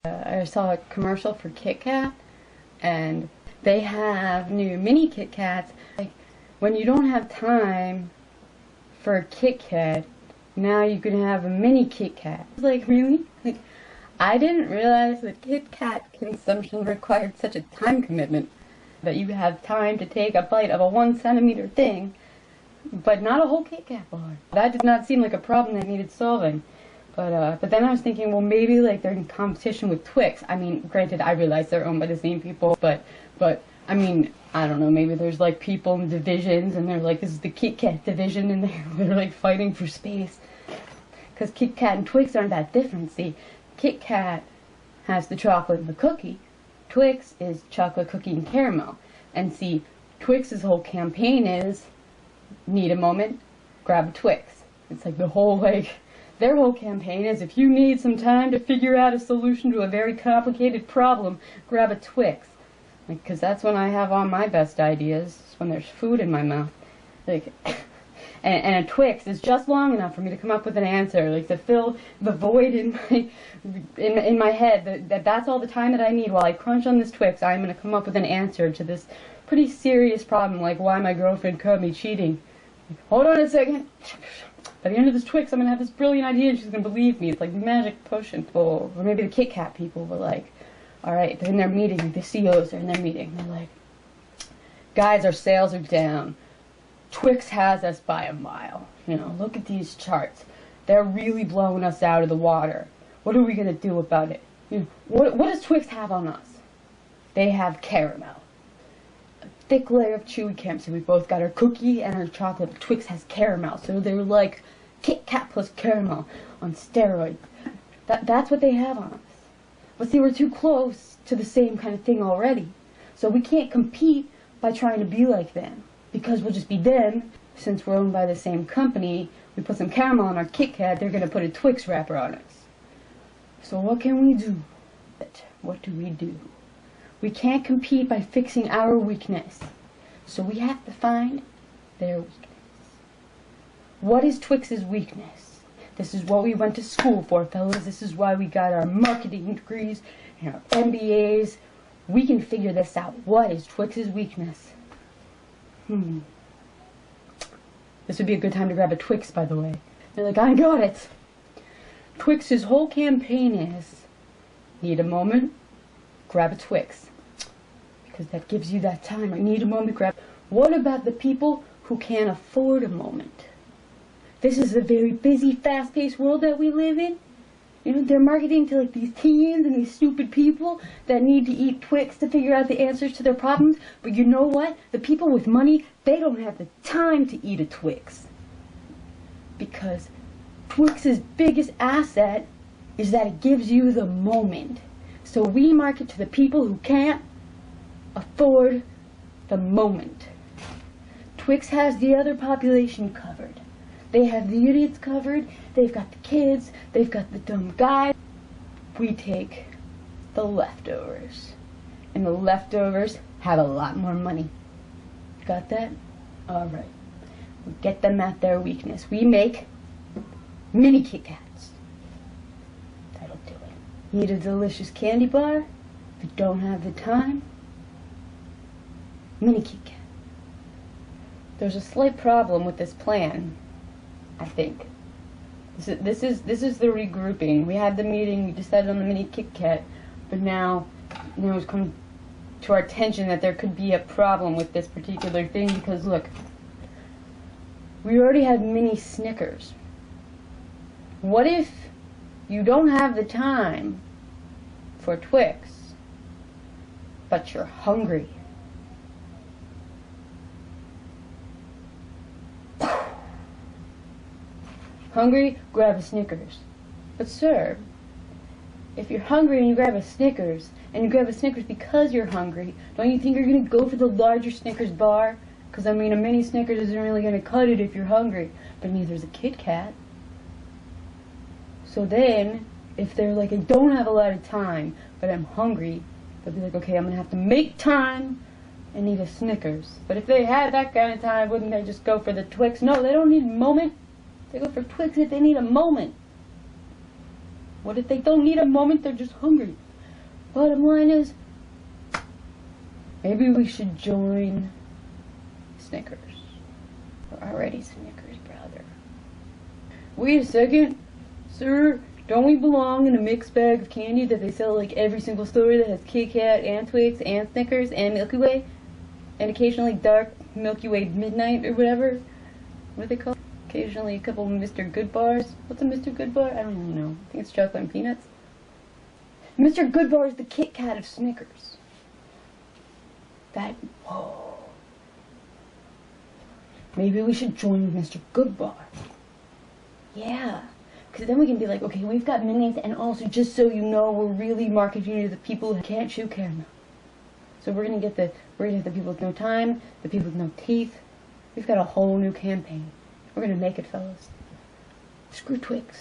I saw a commercial for Kit Kat, and they have new mini Kit Kats. Like, when you don't have time for a Kit Kat, now you can have a mini Kit Kat. Like, really? Like, I didn't realize that Kit Kat consumption required such a time commitment. That you have time to take a bite of a 1 centimeter thing, but not a whole Kit Kat bar. That did not seem like a problem that needed solving. But then I was thinking, well, maybe like they're in competition with Twix. I mean, granted, I realize they're owned by the same people, but I mean, I don't know, maybe there's like people in divisions, and they're like, this is the Kit Kat division, and they're like fighting for space. Because Kit Kat and Twix aren't that different. See, Kit Kat has the chocolate and the cookie. Twix is chocolate, cookie, and caramel. And see, Twix's whole campaign is, need a moment, grab a Twix. It's like the whole, like, their whole campaign is, if you need some time to figure out a solution to a very complicated problem, grab a Twix. Like, 'cause that's when I have all my best ideas, when there's food in my mouth. Like, and a Twix is just long enough for me to come up with an answer, like to fill the void in my head. That's all the time that I need. While I crunch on this Twix, I'm going to come up with an answer to this pretty serious problem, like why my girlfriend caught me cheating. Like, hold on a second. By the end of this Twix, I'm going to have this brilliant idea, and she's going to believe me. It's like magic potion. Or maybe the Kit Kat people were like, alright, they're in their meeting, the CEOs are in their meeting. They're like, guys, our sales are down. Twix has us by a mile. You know, look at these charts. They're really blowing us out of the water. What are we going to do about it? You know, what does Twix have on us? They have caramel. A thick layer of chewy caramel. So we both got our cookie and our chocolate. Twix has caramel. So they're like Kit Kat plus caramel on steroids. That's what they have on us. But see, we're too close to the same kind of thing already. So we can't compete by trying to be like them. Because we'll just be them. Since we're owned by the same company, we put some caramel on our Kit Kat, they're going to put a Twix wrapper on us. So what can we do? What do we do? We can't compete by fixing our weakness. So we have to find their weakness. What is Twix's weakness? This is what we went to school for, fellas. This is why we got our marketing degrees and our MBAs. We can figure this out. What is Twix's weakness? This would be a good time to grab a Twix, by the way. They're like, I got it! Twix's whole campaign is, need a moment, grab a Twix. Because that gives you that time. I need a moment, grab. What about the people who can't afford a moment? This is a very busy, fast-paced world that we live in. You know, they're marketing to like these teens and these stupid people that need to eat Twix to figure out the answers to their problems. But you know what? The people with money, they don't have the time to eat a Twix. Because Twix's biggest asset is that it gives you the moment. So we market to the people who can't afford the moment. Twix has the other population covered. They have the idiots covered, they've got the kids, they've got the dumb guys. We take the leftovers. And the leftovers have a lot more money. Got that? Alright. We get them at their weakness. We make mini Kit Kats. That'll do it. Need a delicious candy bar? If you don't have the time, mini Kit Kat. There's a slight problem with this plan. I think. This is the regrouping. We had the meeting, we decided on the mini Kit Kat, but now it's come to our attention that there could be a problem with this particular thing because look, we already have mini Snickers. What if you don't have the time for Twix, but you're hungry? Hungry? Grab a Snickers. But sir, if you're hungry and you grab a Snickers, and you grab a Snickers because you're hungry, don't you think you're going to go for the larger Snickers bar? Because I mean, a mini Snickers isn't really going to cut it if you're hungry. But neither is a Kit Kat. So then, if they're like, I don't have a lot of time, but I'm hungry, they'll be like, okay, I'm going to have to make time and eat a Snickers. But if they had that kind of time, wouldn't they just go for the Twix? No, they don't need a moment. They go for Twix if they need a moment. What if they don't need a moment, they're just hungry? Bottom line is, maybe we should join Snickers. We're already Snickers, brother. Wait a second, sir. Don't we belong in a mixed bag of candy that they sell like every single store that has Kit Kat and Twix and Snickers and Milky Way? And occasionally dark Milky Way Midnight or whatever? What are they called? Occasionally a couple Mr. Good bars. What's a Mr. Good bar? I don't even know. I think it's chocolate and peanuts. Mr. Good bar is the Kit Kat of Snickers. Whoa. Maybe we should join Mr. Good bar. Yeah. Because then we can be like, okay, we've got minis, and also, just so you know, we're really marketing to the people who can't chew caramel. So we're gonna have the people with no time, the people with no teeth. We've got a whole new campaign. We're gonna make it, fellas. Screw Twix.